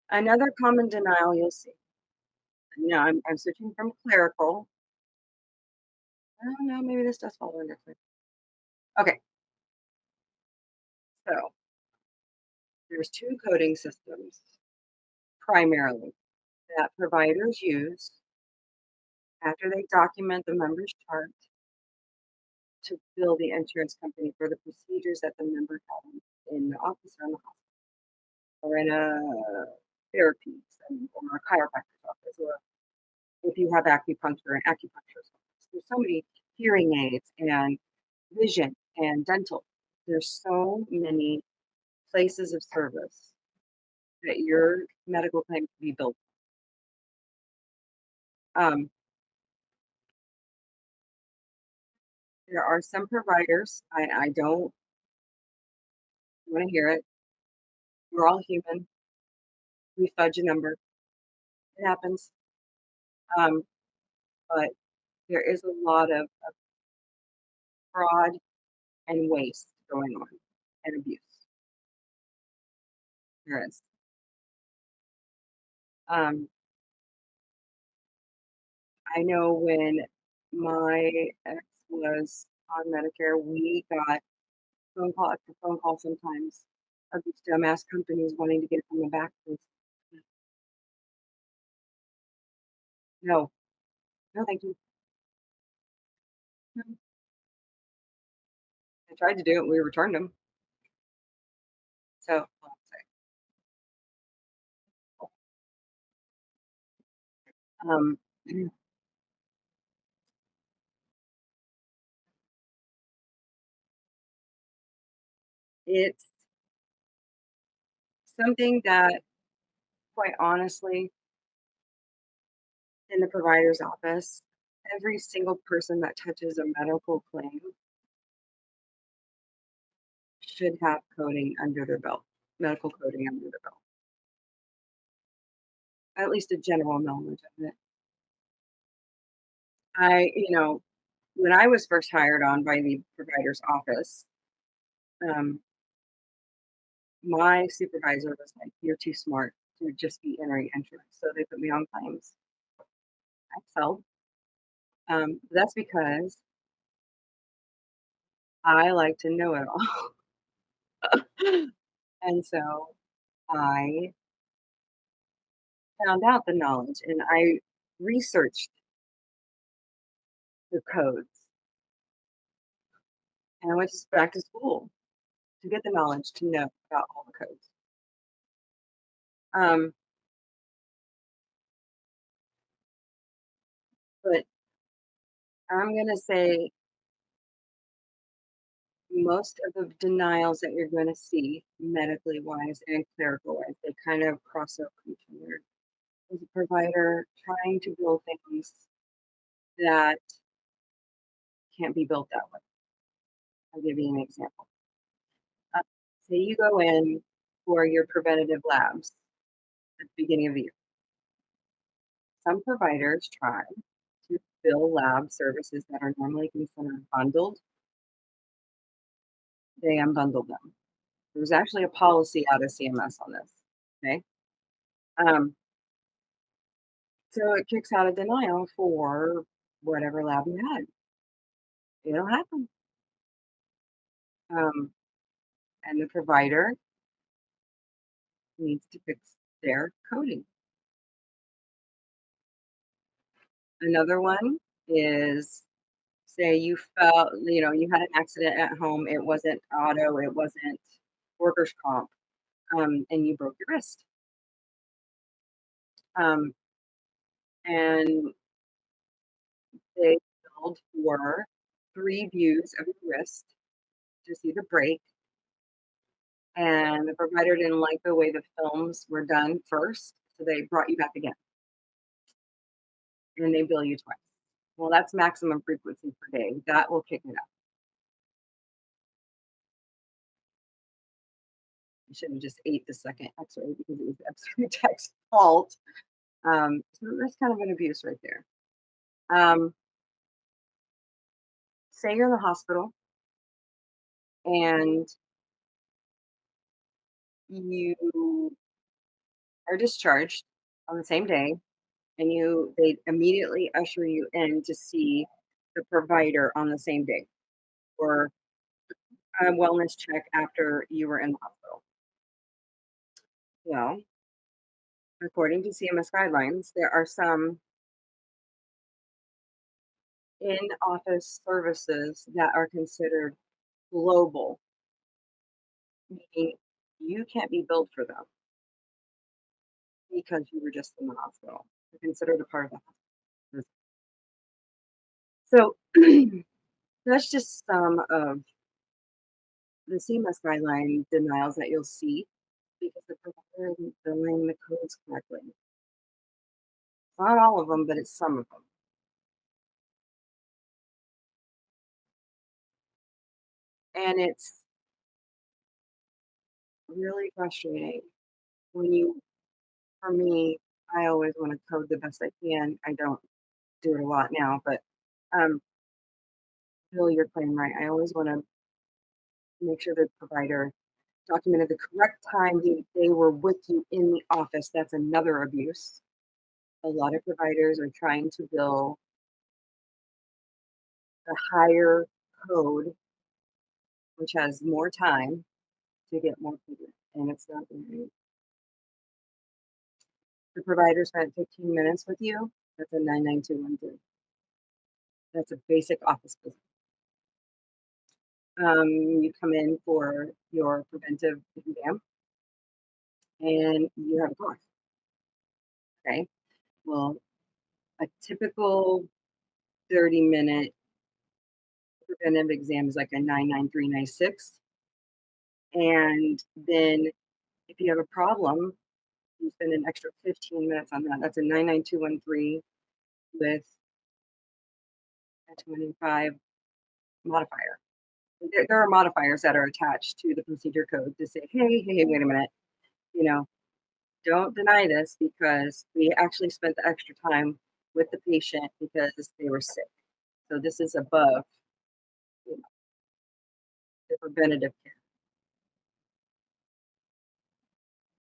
Another common denial you'll see. I'm switching from clerical. I don't know, maybe this does fall under clerical. Okay, so there's two coding systems primarily that providers use after they document the member's chart to bill the insurance company for the procedures that the member had in the office or in the hospital or in a therapy setting or a chiropractor's office or if you have acupuncture and acupuncturist office. There's so many hearing aids and vision and dental. There's so many places of service that your medical claim can be billed. Um, there are some providers, I don't want to hear it. We're all human. We fudge a number. It happens. Um, but there is a lot of fraud and waste going on and abuse. There is. Um, I know when my ex was on Medicare, we got phone call after phone call sometimes of these dumbass companies wanting to get from the back. No, no, thank you. No. I tried to do it, and we returned them. So, um, it's something that, quite honestly, in the provider's office, every single person that touches a medical claim should have coding under their belt, medical coding under their belt, at least a general knowledge of it. When I was first hired on by the provider's office, um, my supervisor was like, "You're too smart to just be entering insurance." So they put me on claims. I excelled. That's because I like to know it all. And so I found out the knowledge and I researched the codes and I went back to school to get the knowledge to know about all the codes. Um, but I'm going to say most of the denials that you're going to see medically wise and clerical wise, they kind of cross over each other. As a provider trying to build things that can't be built that way. I'll give you an example. Uh, Say you go in for your preventative labs at the beginning of the year. Some providers try to bill lab services that are normally considered bundled. They unbundle them. There's actually a policy out of CMS on this. Okay. Um, so it kicks out a denial for whatever lab you had. It'll happen. Um, and the provider needs to fix their coding. Another one is say you had an accident at home. It wasn't auto, it wasn't workers' comp, and you broke your wrist. Um, and they billed for 3 views of your wrist to see the break, and the provider didn't like the way the films were done first, so they brought you back again, and they bill you twice. Well, that's maximum frequency per day. That will kick it up. You should have just ate the second X-ray because it was the X-ray tech's fault. So that's kind of an abuse right there. Um, Say you're in the hospital and you are discharged on the same day, and they immediately usher you in to see the provider on the same day for a wellness check after you were in the hospital. Well, according to CMS guidelines, there are some in-office services that are considered global, meaning you can't be billed for them because you were just in the hospital. They're considered a part of the hospital. So that's just some of the CMS guideline denials that you'll see because the provider isn't billing the codes correctly. Not all of them, but it's some of them. And it's really frustrating when for me, I always want to code the best I can. I don't do it a lot now, but um, bill your claim right. I always want to make sure the provider documented the correct time they were with you in the office. That's another abuse. A lot of providers are trying to bill the higher code, which has more time to get more payment, and it's not right. The provider spent 15 minutes with you. That's a 99213. That's a basic office visit. You come in for your preventive exam and you have a cough. Okay. Well, a typical 30-minute preventive exam is like a 99396. And then if you have a problem, you spend an extra 15 minutes on that. That's a 99213 with a 25 modifier. There are modifiers that are attached to the procedure code to say, hey, wait a minute, you know, don't deny this because we actually spent the extra time with the patient because they were sick. So this is above, you know, the preventative care.